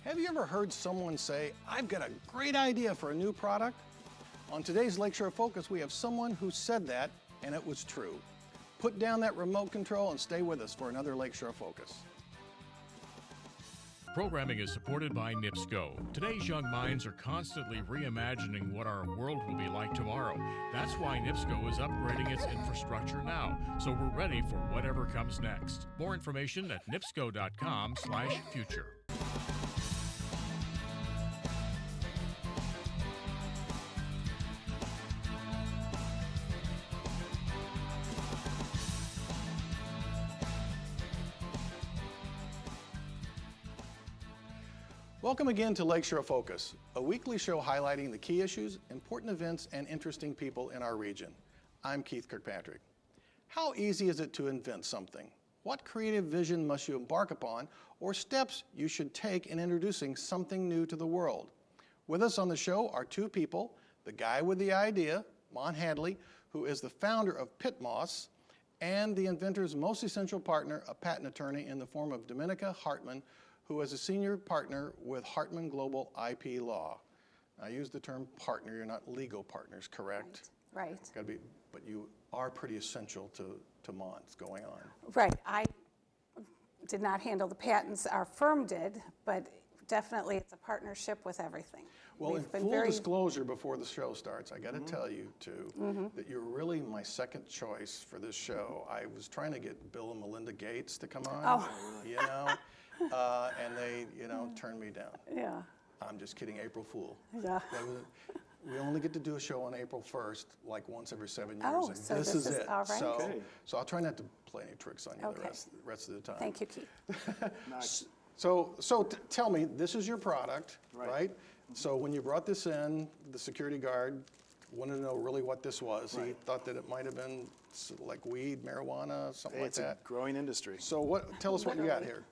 Have you ever heard someone say, I've got a great idea for a new product? On today's Lakeshore Focus, we have someone who said that, and it was true. Put down that remote control and stay with us for another Lakeshore Focus. Programming is supported by NIPSCO. Today's young minds are constantly reimagining what our world will be like tomorrow. That's why NIPSCO is upgrading its infrastructure now, so we're ready for whatever comes next. More information at nipsco.com/future. Welcome again to Lakeshore Focus, a weekly show highlighting the key issues, important events, and interesting people in our region. I'm Keith Kirkpatrick. How easy is it to invent something? What creative vision must you embark upon, or steps you should take in introducing something new to the world? With us on the show are two people, the guy with the idea, Mont Handley, who is the founder of PittMoss, and the inventor's most essential partner, a patent attorney in the form of Domenica Hartman, who is a senior partner with Hartman Global IP Law. I use the term partner, you're not legal partners, correct? Right. Gotta be, but you are pretty essential to Mont's going on. Right. I did not handle the patents, our firm did, but definitely it's a partnership with everything. Well, We've in been full very- disclosure before the show starts, I gotta tell you too, that you're really my second choice for this show. I was trying to get Bill and Melinda Gates to come on, you know, and they, turned me down. Yeah. I'm just kidding, April Fool. Yeah. We only get to do a show on April 1st, like once every 7 years, Oh, and so this is it. all right. So, so I'll try not to play any tricks on you Okay. the rest of the time. Thank you, Keith. Nice. So tell me, this is your product, right? So when you brought this in, the security guard wanted to know really what this was. He thought that it might have been like weed, marijuana, something like It's that. a growing industry. So tell us what you got here.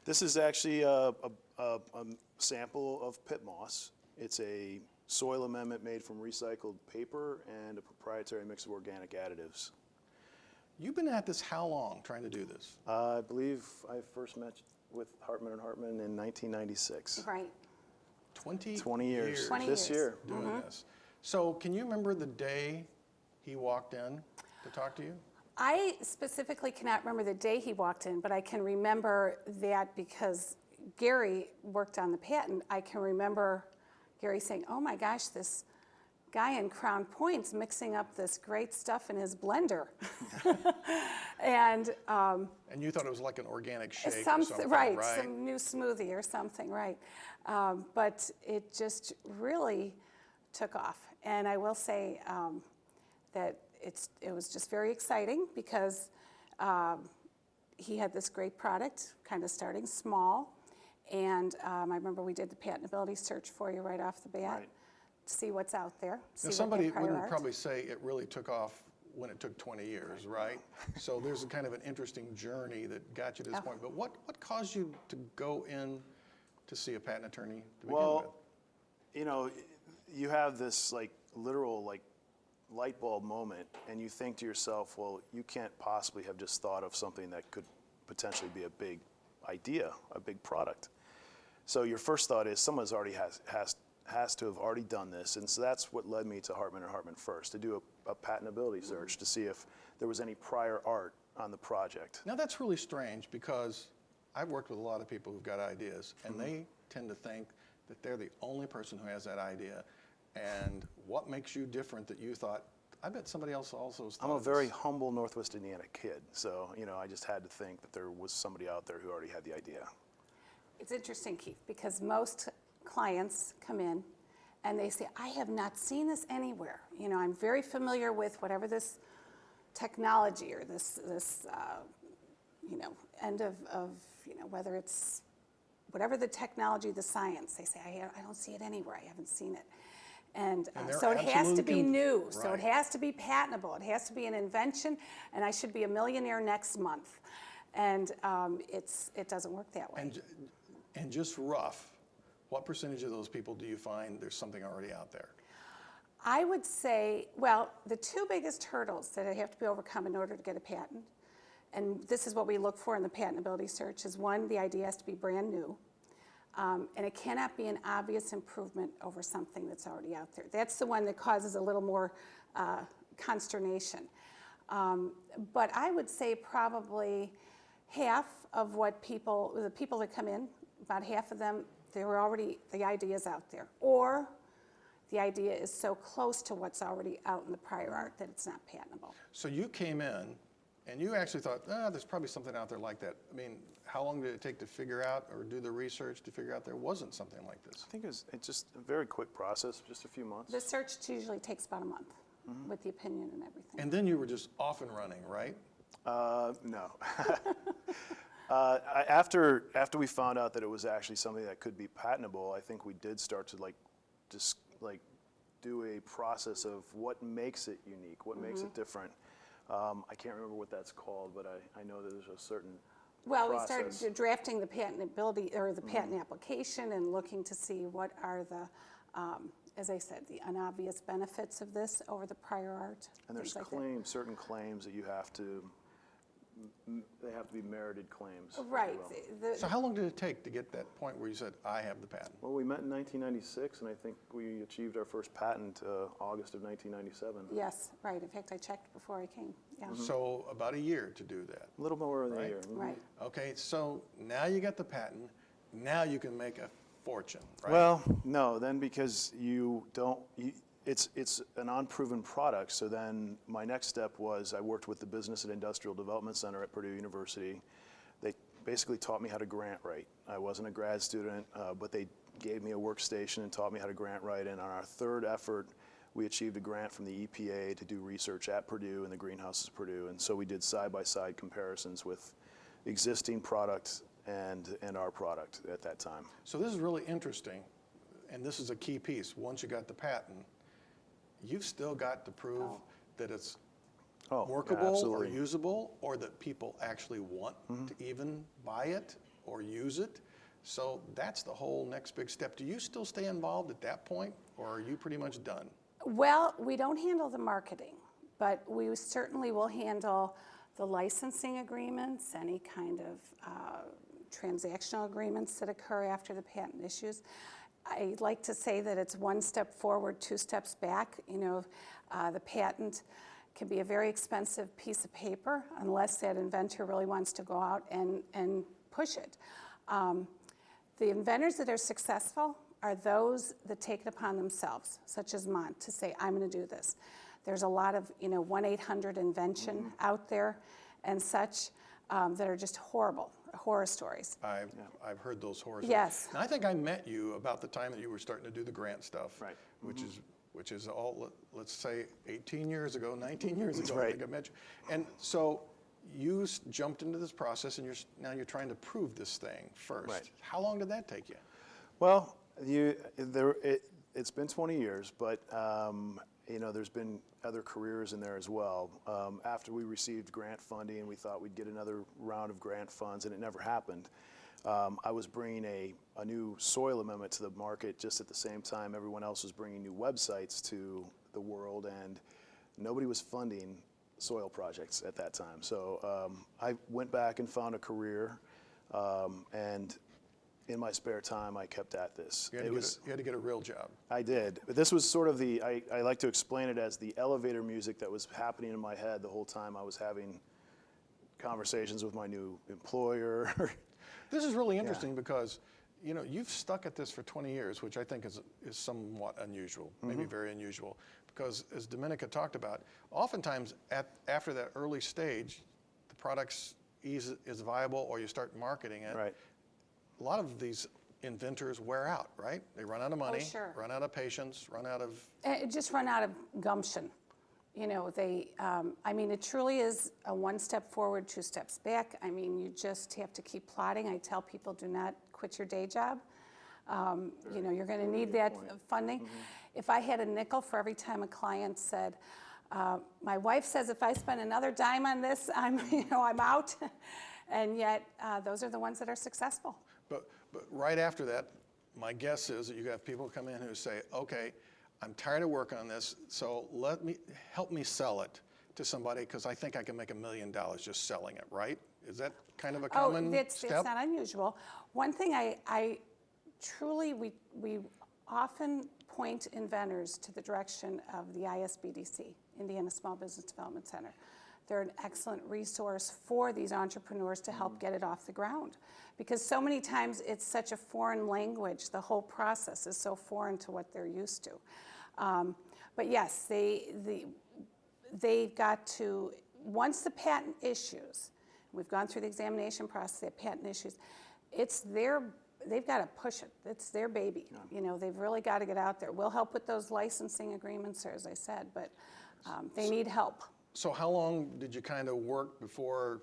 This is actually a sample of PittMoss. It's a soil amendment made from recycled paper and a proprietary mix of organic additives. You've been at this how long trying to do this? I believe I first met with Hartman & Hartman in 1996. Right. 20 years. 20 This years. year. doing this. So can you remember the day he walked in to talk to you? I specifically cannot remember the day he walked in, but I can remember that because Gary worked on the patent. I can remember Gary saying, oh my gosh, this guy in Crown Point's mixing up this great stuff in his blender. And you thought it was like an organic shake or something, something, right? right? Some new smoothie or something, right? But it just really took off. And I will say that it was just very exciting because he had this great product, kind of starting small. And I remember we did the patentability search for you right off the bat. Right. See what's out there. Now, somebody wouldn't probably say it really took off when it took 20 years, right? So there's a kind of an interesting journey that got you to this point. But what caused you to go in to see a patent attorney to begin with? You have this literal light bulb moment, and you think to yourself, well, you can't possibly have just thought of something that could potentially be a big idea, a big product. So your first thought is someone's already has to have already done this, and so that's what led me to Hartman & Hartman first, to do a patentability search to see if there was any prior art on the project. Now that's really strange because I've worked with a lot of people who've got ideas, and they tend to think that they're the only person who has that idea. And what makes you different that you thought, I bet somebody else also thought I'm a of very this? humble Northwest Indiana kid, so I just had to think that there was somebody out there who already had the idea. It's interesting, Keith, because most clients come in and they say, I have not seen this anywhere. I'm very familiar with whatever this technology or this end of whether it's whatever the technology, the science. They say, I don't see it anywhere. I haven't seen it. And so it has to be new. Right. So it has to be patentable. It has to be an invention, and I should be a millionaire next month. And it doesn't work that way. And just rough, what percentage of those people do you find there's something already out there? I would say, well, the two biggest hurdles that have to be overcome in order to get a patent, and this is what we look for in the patentability search, is one, the idea has to be brand new. And it cannot be an obvious improvement over something that's already out there. That's the one that causes a little more consternation. But I would say probably half of the people that come in, about half of them, the idea is out there. Or the idea is so close to what's already out in the prior art that it's not patentable. So you came in and you actually thought, there's probably something out there like that. I mean, how long did it take to figure out or do the research to figure out there wasn't something like this? I think it's just a very quick process, just a few months. The search usually takes about a month with the opinion and everything. And then you were just off and running, right? No. After we found out that it was actually something that could be patentable, I think we did start to do a process of what makes it unique, what makes it different. I can't remember what that's called, but I know that there's a certain Well, process. we started drafting the patentability or the patent application and looking to see what are the, as I said, the unobvious benefits of this over the prior art. And there's things like that. certain claims that you have to, they have to be merited claims. if you Right. will. So how long did it take to get that point where you said, I have the patent? Well, we met in 1996, and I think we achieved our first patent August of 1997. Yes, right. In fact, I checked before I came. Yeah. So about a year to do that. A little more than a Right. year. Right. Okay, so now you got the patent. Now you can make a fortune, right? Well, no, then because it's an unproven product, so then my next step was I worked with the Business and Industrial Development Center at Purdue University. They basically taught me how to grant write. I wasn't a grad student, but they gave me a workstation and taught me how to grant write, and on our third effort, we achieved a grant from the EPA to do research at Purdue and the greenhouses at Purdue, and so we did side-by-side comparisons with existing products and our product at that time. So this is really interesting, and this is a key piece. Once you got the patent, you've still got to prove that it's workable or absolutely. usable, or that people actually want to even buy it or use it. So that's the whole next big step. Do you still stay involved at that point, or are you pretty much done? Well, we don't handle the marketing, but we certainly will handle the licensing agreements, any kind of transactional agreements that occur after the patent issues. I like to say that it's one step forward, two steps back. You know, the patent can be a very expensive piece of paper unless that inventor really wants to go out and push it. The inventors that are successful are those that take it upon themselves, such as Mont, to say, I'm going to do this. There's a lot of 1-800-INVENTION out there and such that are just horrible, horror stories. I've heard those horror stories. Yes. And I think I met you about the time that you were starting to do the grant stuff, Right. which is all, let's say, 18 years ago, 19 years ago, I right. think I met you. And so you jumped into this process, and now you're trying to prove this thing first. Right. How long did that take you? Well, it's been 20 years, but there's been other careers in there as well. After we received grant funding, we thought we'd get another round of grant funds, and it never happened. I was bringing a new soil amendment to the market just at the same time everyone else was bringing new websites to the world, and nobody was funding soil projects at that time. So I went back and found a career, and in my spare time, I kept at this. You had to get a real job. I did. But this was sort of I like to explain it as the elevator music that was happening in my head the whole time I was having conversations with my new employer. This is really interesting because, you've stuck at this for 20 years, which I think is somewhat unusual, maybe very unusual. Because as Domenica talked about, oftentimes after that early stage, the product is viable or you start marketing it. Right. A lot of these inventors wear out, right? They run out of money, sure. run out of patience, run out of... Just run out of gumption. It truly is a one step forward, two steps back. You just have to keep plodding. I tell people, do not quit your day job. You're going to need that funding. If I had a nickel for every time a client said, my wife says if I spend another dime on this, I'm out. And yet, those are the ones that are successful. But right after that, my guess is that you have people come in who say, okay, I'm tired of working on this, so help me sell it to somebody because I think I can make $1 million just selling it, right? Is that kind of a common That's step? not unusual. One thing I truly, we often point inventors to the direction of the ISBDC, Indiana Small Business Development Center. They're an excellent resource for these entrepreneurs to help get it off the ground. Because so many times it's such a foreign language, the whole process is so foreign to what they're used to. But yes, they've got to, once the patent issues, we've gone through the examination process, the patent issues, they've got to push it. It's their baby. Yeah. They've really got to get out there. We'll help with those licensing agreements, as I said, but they need help. So how long did you kind of work before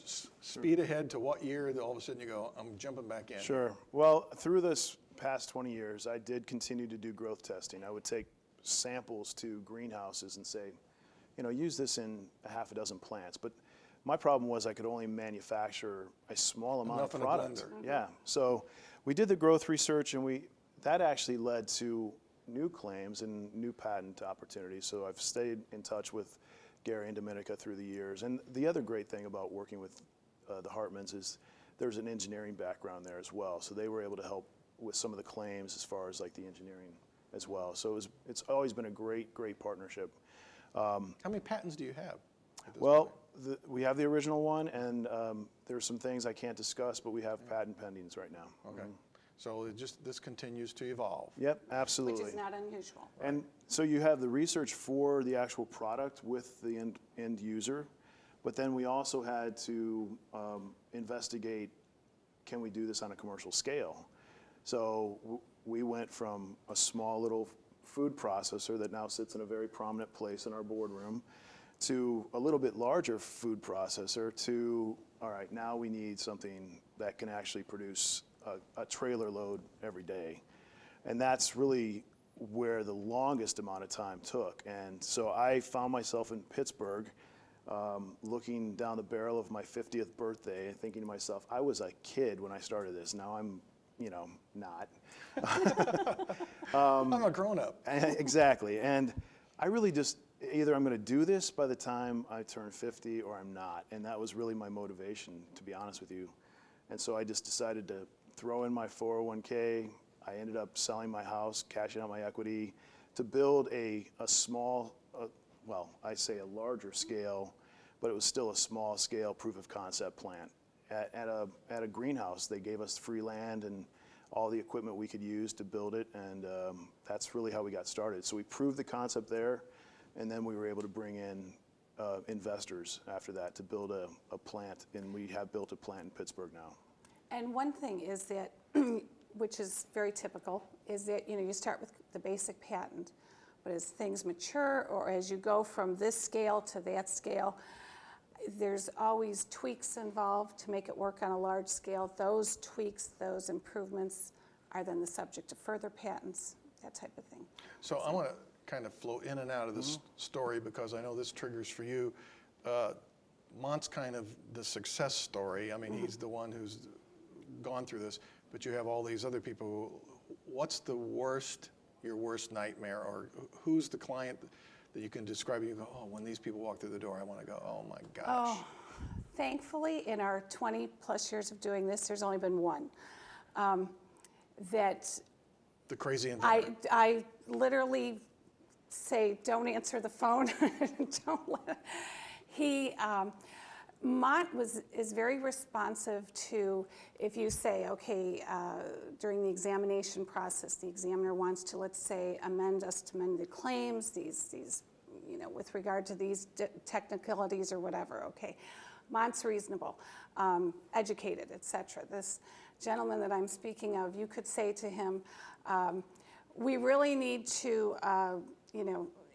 speed ahead to what year that all of a sudden you go, I'm jumping back in? Sure. Well, through this past 20 years, I did continue to do growth testing. I would take samples to greenhouses and say, use this in a half a dozen plants. But my problem was I could only manufacture a small amount Enough of in a product. blender. Yeah. So we did the growth research, and that actually led to new claims and new patent opportunities. So I've stayed in touch with Gary and Domenica through the years. And the other great thing about working with the Hartmans is there's an engineering background there as well. So they were able to help with some of the claims as far as like the engineering as well. So it's always been a great partnership. How many patents do you have? Well, we have the original one, and there's some things I can't discuss, but we have patent pendings right now. Okay. So this continues to evolve. Yep, absolutely. Which is not unusual. And so you have the research for the actual product with the end user, but then we also had to investigate, can we do this on a commercial scale? So we went from a small little food processor that now sits in a very prominent place in our boardroom to a little bit larger food processor to, all right, now we need something that can actually produce a trailer load every day. And that's really where the longest amount of time took. And so I found myself in Pittsburgh looking down the barrel of my 50th birthday and thinking to myself, I was a kid when I started this. Now I'm, not. I'm a grown-up. Exactly. And I really just, either I'm going to do this by the time I turn 50 or I'm not. And that was really my motivation, to be honest with you. And so I just decided to throw in my 401k. I ended up selling my house, cashing out my equity to build a small, well, I say a larger scale, but it was still a small scale proof of concept plant. At a greenhouse, they gave us free land and all the equipment we could use to build it, and that's really how we got started. So we proved the concept there, and then we were able to bring in investors after that to build a plant, and we have built a plant in Pittsburgh now. And one thing is that, which is very typical, is that you start with the basic patent, but as things mature or as you go from this scale to that scale, there's always tweaks involved to make it work on a large scale. Those tweaks, those improvements are then the subject of further patents, that type of thing. So I want to kind of flow in and out of this story because I know this triggers for you. Mont's kind of the success story. I mean, he's the one who's gone through this, but you have all these other people. What's your worst nightmare, or who's the client that you can describe? You go, oh, when these people walk through the door, I want to go, oh my gosh. Oh, thankfully, in our 20 plus years of doing this, there's only been one. That the crazy inventor. I literally say, don't answer the phone. Mont is very responsive to, if you say, okay, during the examination process, the examiner wants to, let's say, amend the claims, these, with regard to these technicalities or whatever, okay. Mont's reasonable, educated, etc. This gentleman that I'm speaking of, you could say to him, we really need to,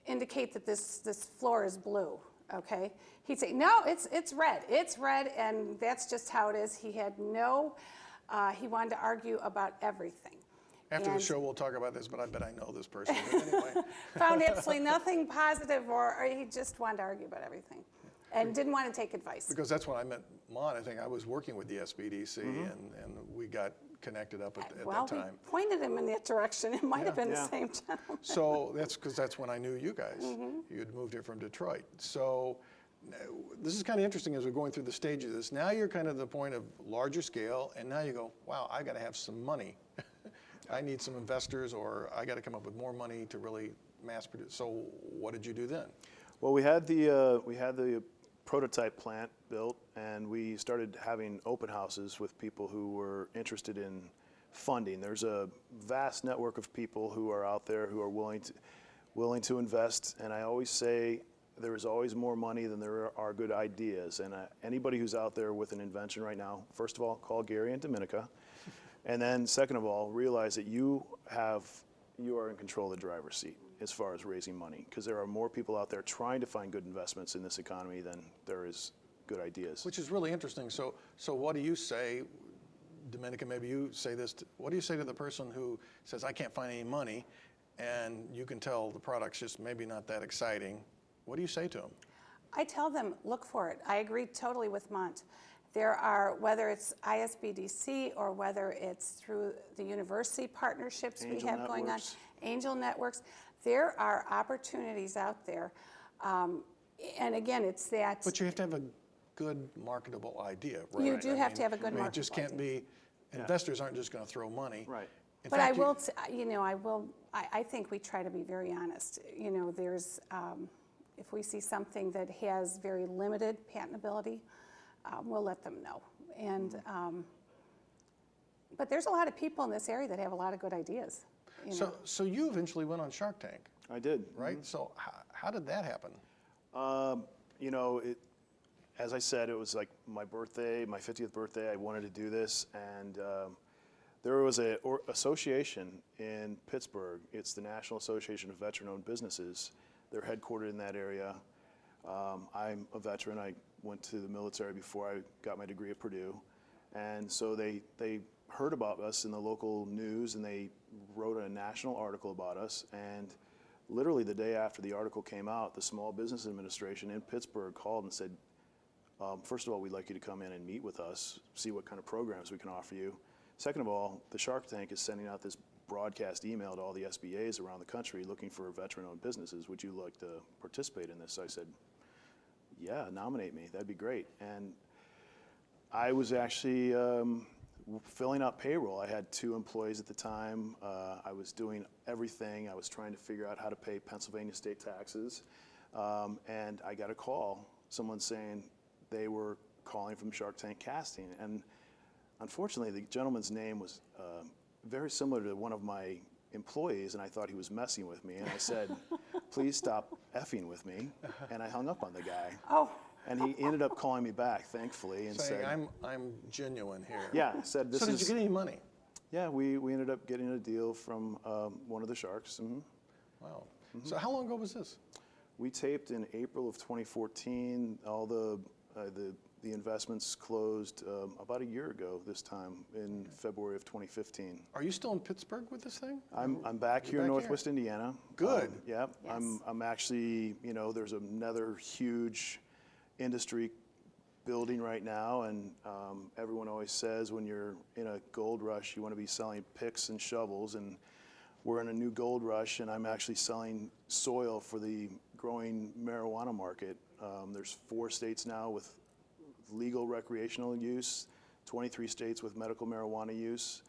indicate that this floor is blue, okay? He'd say, no, it's red, and that's just how it is. He had he wanted to argue about everything. After the show, we'll talk about this, but I bet I know this person. But anyway. Found absolutely nothing positive, or he just wanted to argue about everything and didn't want to take advice. Because that's when I met Mont. I think I was working with the SBDC, and we got connected up at that time. Well, we pointed him in that direction. It might have been the same gentleman. So that's when I knew you guys. You had moved here from Detroit. So This is kind of interesting as we're going through the stage of this. Now you're kind of at the point of larger scale, and now you go, wow, I got to have some money. I need some investors, or I got to come up with more money to really mass produce. So what did you do then? Well, we had the prototype plant built, and we started having open houses with people who were interested in funding. There's a vast network of people who are out there who are willing to invest, and I always say there is always more money than there are good ideas. And anybody who's out there with an invention right now, first of all, call Gary and Domenica, and then second of all, realize that you are in control of the driver's seat as far as raising money, because there are more people out there trying to find good investments in this economy than there is good ideas. Which is really interesting. So what do you say, Domenica, maybe you say this, what do you say to the person who says, I can't find any money, and you can tell the product's just maybe not that exciting? What do you say to them? I tell them, look for it. I agree totally with Mont. There are, whether it's ISBDC or whether it's through the university partnerships we have going on, angel networks, there are opportunities out there. And again, it's that. But you have to have a good marketable idea, right? You do have to have a good marketable It just can't idea. be, investors aren't just going to throw money. Right. In But fact, I think we try to be very honest. You know, there's, if we see something that has very limited patentability, we'll let them know. And, but there's a lot of people in this area that have a lot of good ideas. You know? So you eventually went on Shark Tank, I did. right? So how did that happen? You know, as I said, it was like my birthday, my 50th birthday. I wanted to do this, and there was an association in Pittsburgh. It's the National Association of Veteran-Owned Businesses. They're headquartered in that area. I'm a veteran. I went to the military before I got my degree at Purdue, and so they heard about us in the local news, and they wrote a national article about us. And literally the day after the article came out, the Small Business Administration in Pittsburgh called and said, first of all, we'd like you to come in and meet with us, see what kind of programs we can offer you. Second of all, the Shark Tank is sending out this broadcast email to all the SBAs around the country looking for veteran-owned businesses. Would you like to participate in this? So I said, yeah, nominate me. That'd be great. And I was actually filling out payroll. I had 2 employees at the time. I was doing everything. I was trying to figure out how to pay Pennsylvania state taxes. And I got a call, someone saying they were calling from Shark Tank Casting. And unfortunately, the gentleman's name was very similar to one of my employees, and I thought he was messing with me. And I said, please stop effing with me. And I hung up on the guy. Oh. And he ended up calling me back, thankfully, and Saying, said, I'm genuine here. yeah, said this So is. did you get any money? Yeah, we ended up getting a deal from one of the sharks. Mm-hmm. Wow. So how long ago was this? We taped in April of 2014. All the investments closed about a year ago this time in February of 2015. Are you still in Pittsburgh with this thing? I'm back here in back Northwest Indiana. Good. Yeah, Yes. I'm actually, you know, there's another huge industry building right now, and everyone always says when you're in a gold rush, you want to be selling picks and shovels, and we're in a new gold rush, and I'm actually selling soil for the growing marijuana market. There's 4 states now with legal recreational use, 23 states with medical marijuana use.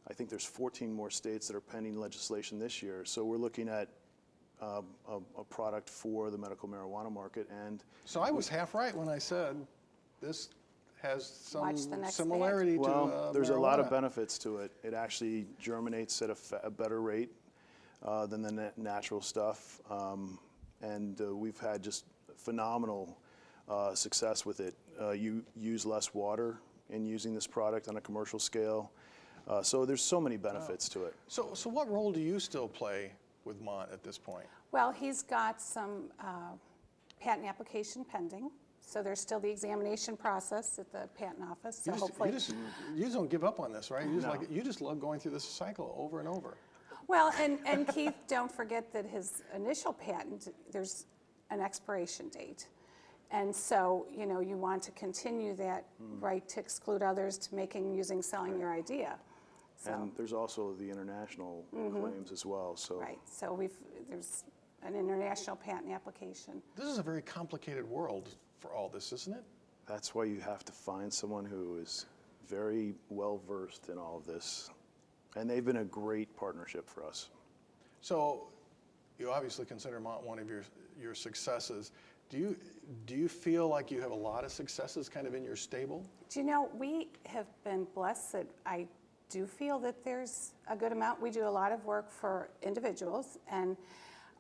I think there's 14 more states that are pending legislation this year. So we're looking at a product for the medical marijuana market. And So I was half right when I said this has some Watch the next similarity to well, there's a lot of marijuana. benefits to it. It actually germinates at a better rate than the natural stuff. And we've had just phenomenal success with it. You use less water in using this product on a commercial scale. So there's so many benefits to it. So what role do you still play with Mont at this point? Well, he's got some patent application pending. So there's still the examination process at the patent office. So hopefully. You just don't give up on this, right? You just love going through this cycle over and over. Well, and Keith, don't forget that his initial patent, there's an expiration date. And so, you know, you want to continue that right to exclude others to making, using, selling your idea. So, And there's also the international claims as well. So right, so there's an international patent application. This is a very complicated world for all this, isn't it? That's why you have to find someone who is very well versed in all of this. And they've been a great partnership for us. So you obviously consider Mont one of your successes. Do you feel like you have a lot of successes kind of in your stable? Do you know, we have been blessed that I do feel that there's a good amount. We do a lot of work for individuals and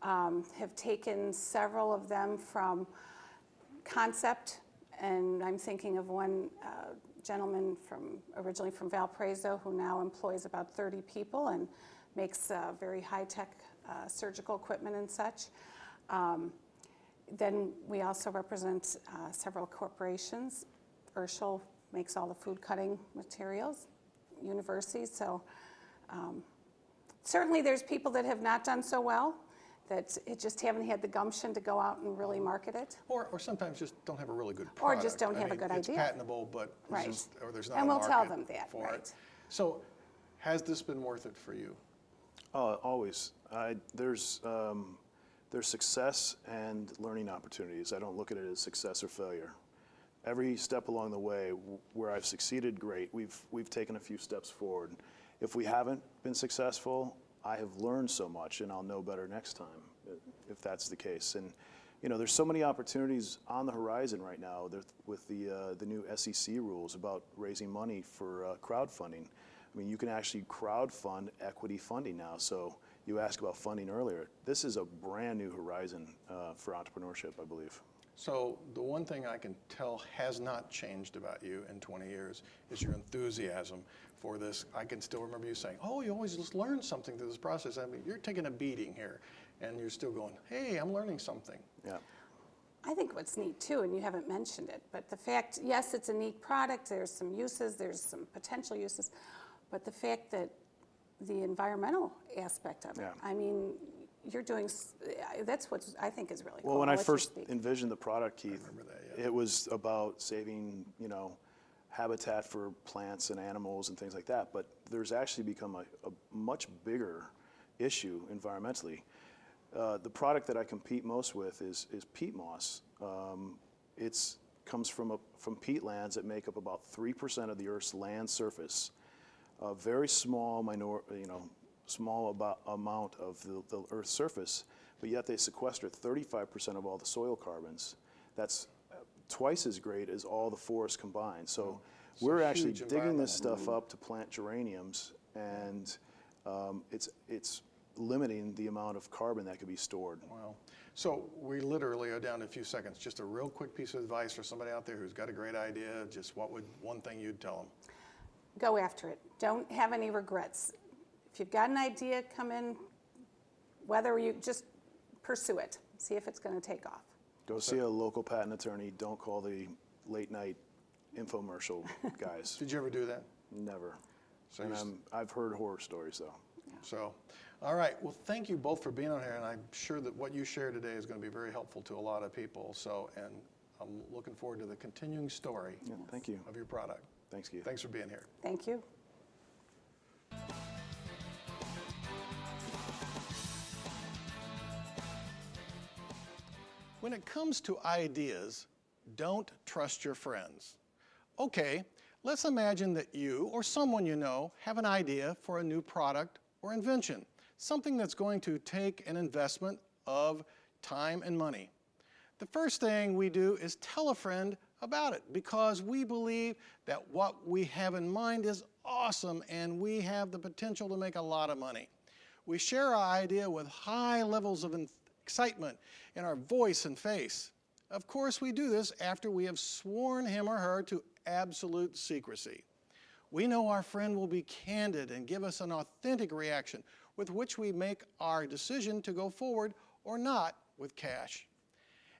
have taken several of them from concept, and I'm thinking of one gentleman originally from Valparaiso who now employs about 30 people and makes very high-tech surgical equipment and such. Then we also represent several corporations. Urschel makes all the food cutting materials, universities. So certainly there's people that have not done so well, that it just haven't had the gumption to go out and really market it. Or sometimes just don't have a really good Or product. just don't have a good it's idea. It's patentable, but Right. or there's not And a we'll market tell them that, for right. it. So has this been worth it for you? Always. There's success and learning opportunities. I don't look at it as success or failure. Every step along the way where I've succeeded, great. We've taken a few steps forward. If we haven't been successful, I have learned so much, and I'll know better next time if that's the case. And you know, there's so many opportunities on the horizon right now with the new SEC rules about raising money for crowdfunding. I mean, you can actually crowdfund equity funding now. So you asked about funding earlier. This is a brand new horizon for entrepreneurship, I believe. So the one thing I can tell has not changed about you in 20 years is your enthusiasm for this. I can still remember you saying, oh, you always just learn something through this process. I mean, you're taking a beating here, and you're still going, hey, I'm learning something. Yeah. I think what's neat too, and you haven't mentioned it, but the fact, yes, it's a neat product, there's some uses, there's some potential uses, but the fact that the environmental aspect of it, Yeah. I mean, you're doing, that's what I think is really cool. Well, when I'll I let you first speak. envisioned the product, Keith, remember that, yeah. it was about saving, you know, habitat for plants and animals and things like that. But there's actually become a much bigger issue environmentally. The product that I compete most with is PittMoss. It comes from peatlands that make up about 3% of the Earth's land surface. A very small amount of the Earth's surface, but yet they sequester 35% of all the soil carbons. That's twice as great as all the forests combined. So we're actually huge digging this environmental. stuff up to plant geraniums, and it's limiting the amount of carbon that could be stored. Wow. So we literally are down to a few seconds. Just a real quick piece of advice for somebody out there who's got a great idea. Just what would one thing you'd tell them? Go after it. Don't have any regrets. If you've got an idea, come in, whether you just pursue it, see if it's going to take off. Go see a local patent attorney. Don't call the late night infomercial guys. Did you ever do that? Never. So And you're I've heard horror stories though. So, all right. Well, thank you both for being on here, and I'm sure that what you share today is going to be very helpful to a lot of people. So, and I'm looking forward to the continuing story Yeah, thank you. of your product. Thanks, Keith. Thanks for being here. Thank you. When it comes to ideas, don't trust your friends. Okay, let's imagine that you or someone you know have an idea for a new product or invention, something that's going to take an investment of time and money. The first thing we do is tell a friend about it because we believe that what we have in mind is awesome and we have the potential to make a lot of money. We share our idea with high levels of excitement in our voice and face. Of course, we do this after we have sworn him or her to absolute secrecy. We know our friend will be candid and give us an authentic reaction with which we make our decision to go forward or not with cash.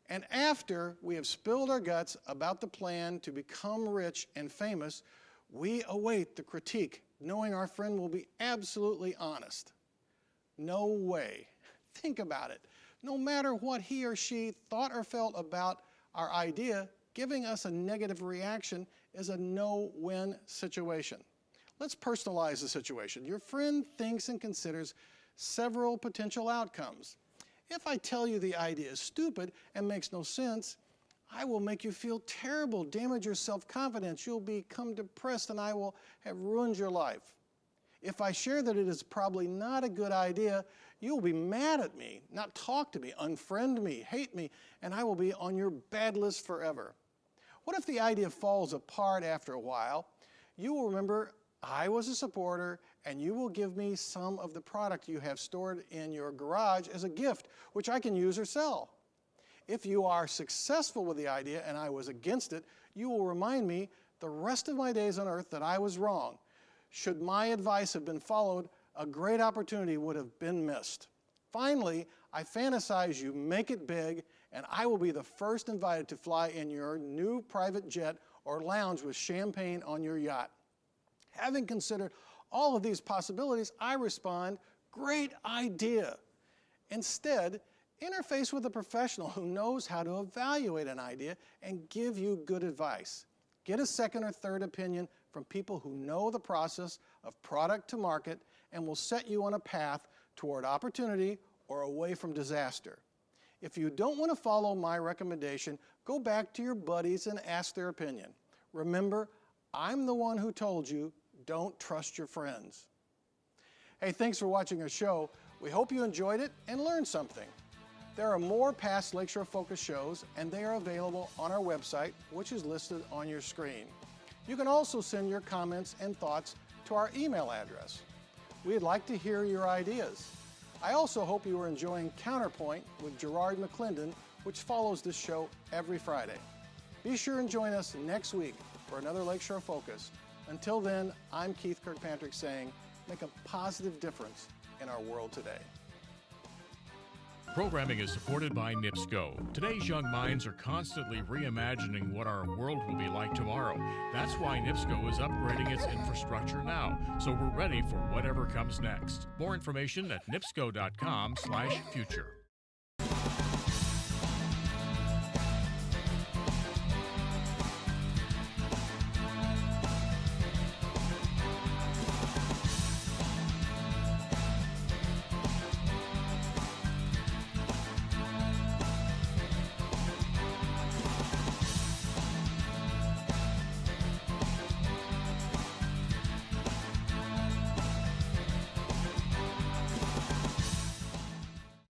And after we have spilled our guts about the plan to become rich and famous, we await the critique, knowing our friend will be absolutely honest. No way. Think about it. No matter what he or she thought or felt about our idea, giving us a negative reaction is a no-win situation. Let's personalize the situation. Your friend thinks and considers several potential outcomes. If I tell you the idea is stupid and makes no sense, I will make you feel terrible, damage your self-confidence, you'll become depressed, and I will have ruined your life. If I share that it is probably not a good idea, you will be mad at me, not talk to me, unfriend me, hate me, and I will be on your bad list forever. What if the idea falls apart after a while? You will remember I was a supporter, and you will give me some of the product you have stored in your garage as a gift, which I can use or sell. If you are successful with the idea and I was against it, you will remind me the rest of my days on earth that I was wrong. Should my advice have been followed, a great opportunity would have been missed. Finally, I fantasize you make it big, and I will be the first invited to fly in your new private jet or lounge with champagne on your yacht. Having considered all of these possibilities, I respond, great idea. Instead, interface with a professional who knows how to evaluate an idea and give you good advice. Get a second or third opinion from people who know the process of product to market and will set you on a path toward opportunity or away from disaster. If you don't want to follow my recommendation, go back to your buddies and ask their opinion. Remember, I'm the one who told you, don't trust your friends. Hey, thanks for watching our show. We hope you enjoyed it and learned something. There are more past Lakeshore Focus shows, and they are available on our website, which is listed on your screen. You can also send your comments and thoughts to our email address. We'd like to hear your ideas. I also hope you are enjoying Counterpoint with Gerard McClendon, which follows this show every Friday. Be sure and join us next week for another Lakeshore Focus. Until then, I'm Keith Kirkpatrick saying, make a positive difference in our world today. Programming is supported by NIPSCO. Today's young minds are constantly reimagining what our world will be like tomorrow. That's why NIPSCO is upgrading its infrastructure now, so we're ready for whatever comes next. More information at nipsco.com/future.